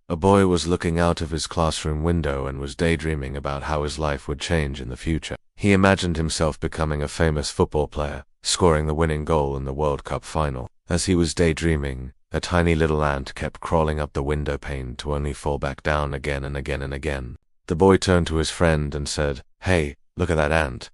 A boy was looking out of his classroom window and was daydreaming about how his life would change in the future. He imagined himself becoming a famous football player, scoring the winning goal in the World Cup final. As he was daydreaming, a tiny little ant kept crawling up the window pane to only fall back down again and again and again. The boy turned to his friend and said, "Hey, look at that ant.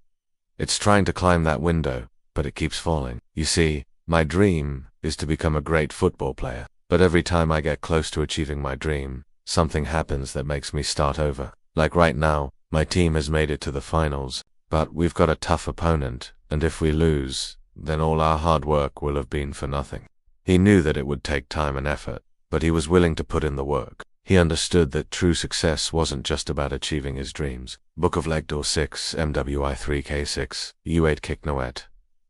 It's trying to climb that window, but it keeps falling. You see, my dream is to become a great football player. But every time I get close to achieving my dream, something happens that makes me start over. Like right now, my team has made it to the finals, but we've got a tough opponent, and if we lose, then all our hard work will have been for nothing." He knew that it would take time and effort, but he was willing to put in the work. He understood that true success wasn't just about achieving his dreams. Book of Legdor 6, MWI 3K6, U8 Kiknoet.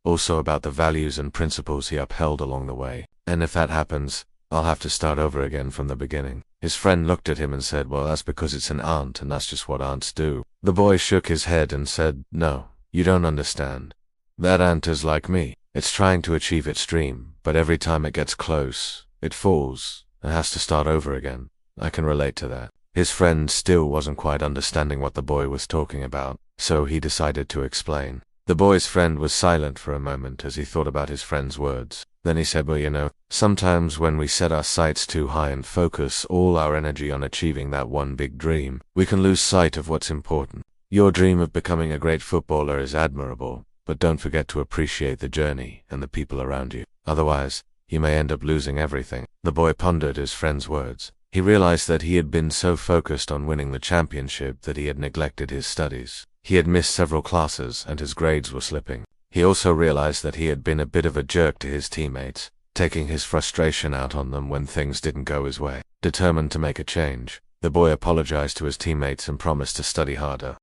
Also about the values and principles he upheld along the way. And if that happens, I'll have to start over again from the beginning. His friend looked at him and said, "Well, that's because it's an ant, and that's just what ants do." The boy shook his head and said, "No, you don't understand. That ant is like me. It's trying to achieve its dream, but every time it gets close, it falls and has to start over again. I can relate to that." His friend still wasn't quite understanding what the boy was talking about, so he decided to explain. The boy's friend was silent for a moment as he thought about his friend's words. Then he said, "Well, sometimes when we set our sights too high and focus all our energy on achieving that one big dream, we can lose sight of what's important. Your dream of becoming a great footballer is admirable, but don't forget to appreciate the journey and the people around you. Otherwise, you may end up losing everything." The boy pondered his friend's words. He realized that he had been so focused on winning the championship that he had neglected his studies. He had missed several classes and his grades were slipping. He also realized that he had been a bit of a jerk to his teammates, taking his frustration out on them when things didn't go his way. Determined to make a change, the boy apologized to his teammates and promised to study harder.